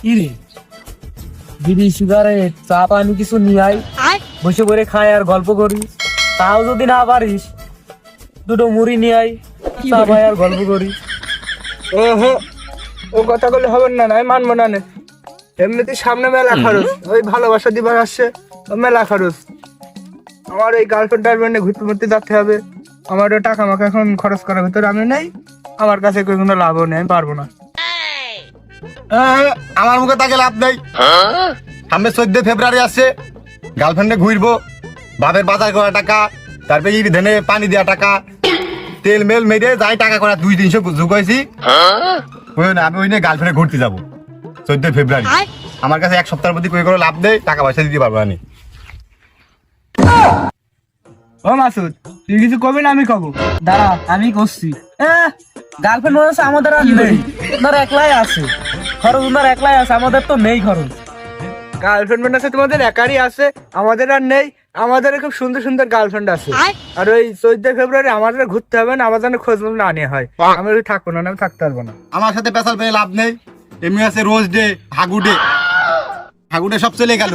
কি রে, বিড়ি সিগারেট চা পানি কিছু নিয়ে আয়, বসে করে খাই আর গল্প করি। তাও যদি না পারিস দুটো মুড়ি নিয়ে আয়, চা খাই আর গল্প করি। ওহো, ও কথা বলে হবে না, আমি মানবো না নে। এমনিতে সামনে মেলা খরচ, ওই ভালোবাসা দিবার আসছে, ও মেলা খরচ। আমার এই গার্লফ্রেন্ড টার্লফ্রেন্ডে ঘুরতে ঘুরতে যেতে হবে, আমার টাকা মাকা এখন খরচ করার ভিতরে আমি নেই, আমার কাছে কোনো লাভও নেই, আমি পারবো না। আমার মুখে তাকে লাভ নেই। সামনে 14 ফেব্রুয়ারি আসছে, গার্লফ্রেন্ডে ঘুরবো, বাপের বাজার করা টাকা, তারপরে ধানে পানি দেওয়া টাকা, তেল মেল মেরে যাই টাকা করা 200-300 ঝুঁকাইছি। আমি ওই নিয়ে গার্লফ্রেন্ডে ঘুরতে যাবো 14 ফেব্রুয়ারি। আমার কাছে এক সপ্তাহের মধ্যে কই করে লাভ নেই, টাকা পয়সা দিতে পারবো না। ও মাসুদ, তুই কিছু কবি না আমি কব? দাঁড়া, আমি করছি। গার্লফ্রেন্ড মনে হচ্ছে আমাদের আর নেই, ওনার একলাই আছে খরচ, ওনার একলাই আছে, আমাদের তো নেই খরচ। গার্লফ্রেন্ড আছে তোমাদের একারই আছে, আমাদের আর নেই। আমাদের খুব সুন্দর সুন্দর গার্লফ্রেন্ড আছে। আর ওই 14 ফেব্রুয়ারি আমাদের ঘুরতে হবে না, আমার জন্য খোঁজ না নিয়ে হয়। আমি ওই থাকবো না, আমি থাকতে পারবো না। আমার সাথে পেশাল পেয়ে লাভ নেই। এমনি আছে রোজ ডে, হাগু ডে, হাগু ডে সব চলে গেল।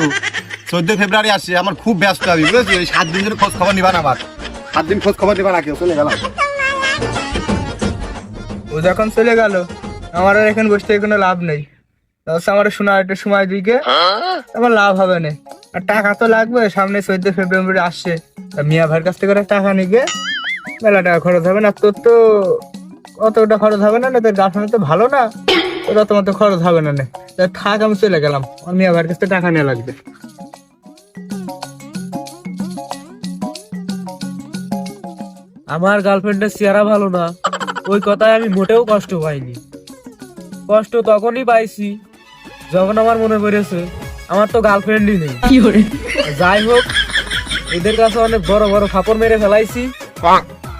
14 ফেব্রুয়ারি আসছে, আমার খুব ব্যস্ত আমি, বুঝেছি? 7 দিন ধরে খোঁজ খবর নিবা না, আমার 7 দিন খোঁজ খবর নিবা না, কেউ চলে গেলাম। ও যখন চলে গেল, আমার আর এখানে বসে থেকে কোনো লাভ নেই। আমার শোনা একটু সময় দিকে আমার লাভ হবে না। আর টাকা তো লাগবে, সামনে 14 ফেব্রুয়ারি আসছে, তা মিয়া ভাইয়ের কাছ থেকে টাকা নিয়ে মেলা টাকা খরচ হবে না। তোর তো অতটা খরচ হবে না, তোর গার্লফ্রেন্ড তো ভালো না, তোর অত মতো খরচ হবে না। তা থাক, আমি চলে গেলাম, আর মিয়া ভাইয়ের কাছ থেকে টাকা নেওয়া লাগবে। আমার গার্লফ্রেন্ডের চেহারা ভালো না, ওই কথায় আমি মোটেও কষ্ট পাইনি। কষ্ট তখনই পাইছি যখন আমার মনে পড়েছে আমার তো গার্লফ্রেন্ডই নেই। যাই হোক, এদের কাছে অনেক বড় বড় ফাপড় মেরে ফেলাইছি,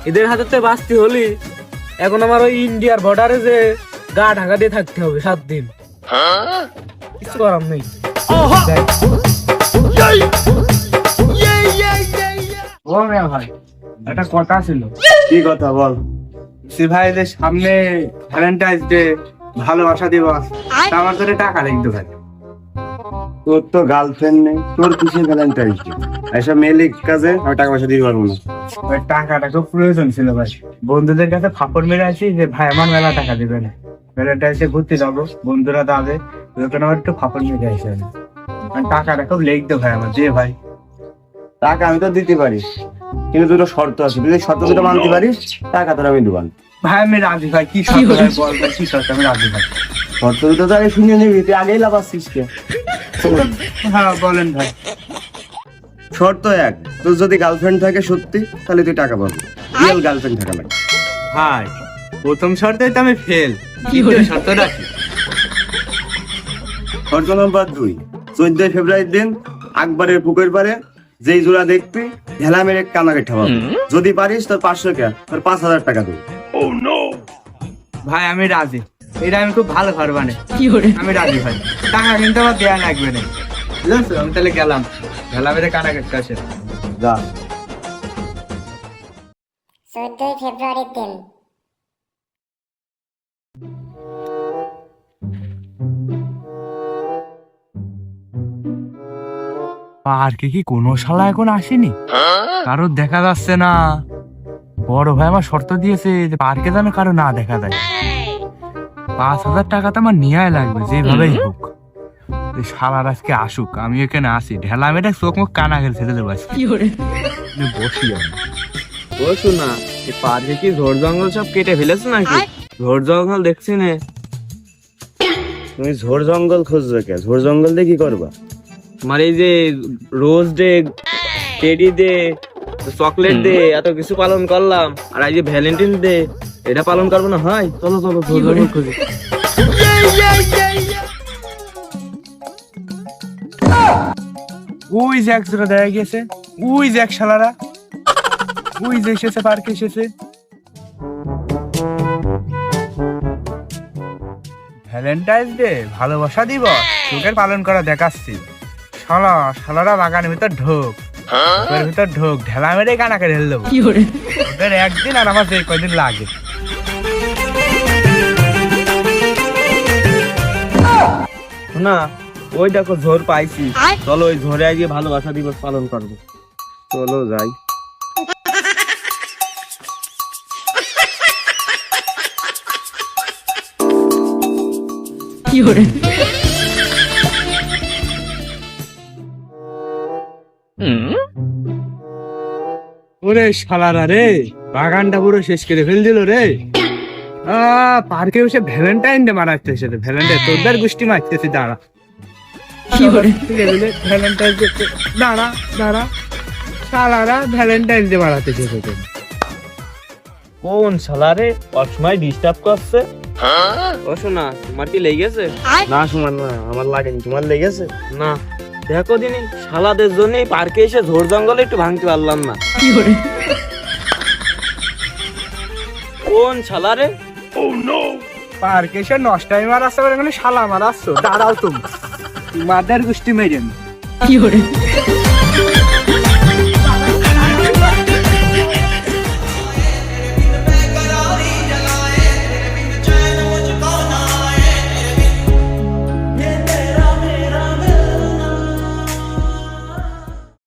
এদের হাতে বাঁচতে হলি এখন আমার ওই ইন্ডিয়ার বর্ডারে যে গা ঢাকা দিয়ে থাকতে হবে 7 দিন, কিছু করার নেই। ও মিয়া ভাই, একটা কথা ছিল। কি কথা বল? ভাই, যে সামনে ভ্যালেন্টাইন্স ডে, ভালোবাসা দিবস, তা আমার জন্য টাকা লিখতে ভাই। তোর তো গার্লফ্রেন্ড নেই, তোর কিসে ভ্যালেন্টাইন্স ডে? এসব মেলিক কাজে আমি টাকা পয়সা দিতে পারবো না। ওই টাকাটা খুব প্রয়োজন ছিল ভাই, বন্ধুদের কাছে ফাপড় মেরে আছি যে ভাই আমার মেলা টাকা দিবে না, ভ্যালেন্টাইন্সে ঘুরতে যাবো, বন্ধুরা যাবে, ওখানে আমার একটু ফাপড় মেরে আসে। টাকাটা খুব লিখতে ভাই আমার, যে ভাই টাকা আমি তো দিতে পারি, কিন্তু দুটো শর্ত আছে, যদি শর্ত দুটো মানতে পারিস টাকা তোর আমি দেবো। ভাই আমি রাজি ভাই, কি শর্ত ভাই বল ভাই, কি শর্ত? আমি রাজি ভাই। শর্ত দুটো তো আগে শুনে নিবি, তুই আগেই লাফাচ্ছিস কে? হ্যাঁ বলেন ভাই। শর্ত 1, তোর যদি গার্লফ্রেন্ড থাকে সত্যি, তাহলে তুই টাকা পাবি, রিয়েল গার্লফ্রেন্ড থাকা লাগে। ভাই প্রথম শর্তে তো আমি ফেল, দ্বিতীয় শর্তটা কি? শর্ত নম্বর 2, 14 ফেব্রুয়ারির দিন আকবরের পুকুর পারে যেই জোড়া দেখবি ঢেলা মেরে কানাকে ঠাবাবি, যদি পারিস তোর 500 টাকা, তোর 5000 টাকা দেবো। ভাই আমি রাজি, এটা আমি খুব ভালো পারবা না, আমি রাজি ভাই, টাকা কিন্তু আমার দেয়া লাগবে না, বুঝছো? আমি তাহলে গেলাম ঢেলা মেরে কানাকের কাছে। যা। 14 ফেব্রুয়ারির দিন পার্কে কি কোনো শালা এখন আসেনি? কারোর দেখা যাচ্ছে না। বড় ভাই আমার শর্ত দিয়েছে যে পার্কে যেন কারো না দেখা যায়। 5000 টাকা তো আমার নেওয়াই লাগবে যেভাবেই হোক। এই শালার আজকে আসুক, আমি এখানে আসি, ঢেলা মেরে চোখ মুখ কানা গেলে ছেড়ে দেবো আজকে। বসি আমি। বলছো না, এই পার্কে কি ঝোড় জঙ্গল সব কেটে ফেলেছে নাকি? ঝোড় জঙ্গল দেখছি না। তুমি ঝোড় জঙ্গল খুঁজবে কে? ঝোড় জঙ্গল দিয়ে কি করবা? তোমার এই যে rose day, teddy day, chocolate day, এত কিছু পালন করলাম, আর এই যে ভ্যালেন্টাইন ডে, এটা পালন করবো না? হয় চলো চলো ঝোড় জঙ্গল খুঁজি। ওই যে একজোড়া দেখা গেছে, ওই যে এক শালারা, ওই যে এসেছে, পার্কে এসেছে। ভ্যালেন্টাইন্স ডে, ভালোবাসা দিবস, তোদের পালন করা দেখাচ্ছি। শালারা বাগানের ভিতর ঢোক, ওদের ভিতর ঢোক, ঢেলা মেরে কানাকে ঢেল দেবো ওদের একদিন, আর আমার যে কয়দিন লাগে। না, ওই দেখো ঝোর পাইছি, চলো ওই ঝোরে আজকে ভালোবাসা দিবস পালন করবো, চলো যাই। ওরে শালারা রে, বাগানটা পুরো শেষ করে ফেল দিল রে। পার্কে বসে ভ্যালেন্টাইন ডে মারাচ্ছে, ভ্যালেন্টাইন তোদের গোষ্ঠী মারতেছে। দাঁড়া ভ্যালেন্টাইন ডে, দাঁড়া দাঁড়া, শালারা ভ্যালেন্টাইন ডে মারাতে চেয়েছে। কোন শালারে অসময় ডিস্টার্ব করছে? ও শোনা, তোমার কি লেগেছে? না সুমান না, আমার লাগেনি। তোমার লেগেছে? না। দেখো দিনই শালাদের জন্য পার্কে এসে ঝোড় জঙ্গলে একটু ভাঙতে পারলাম না। কোন শালারে? পার্কে এসে নষ্টাই মারাচ্ছে, শালা মারাচ্ছ। দাঁড়াও তুমি, মাদার গোষ্ঠী মেরেন।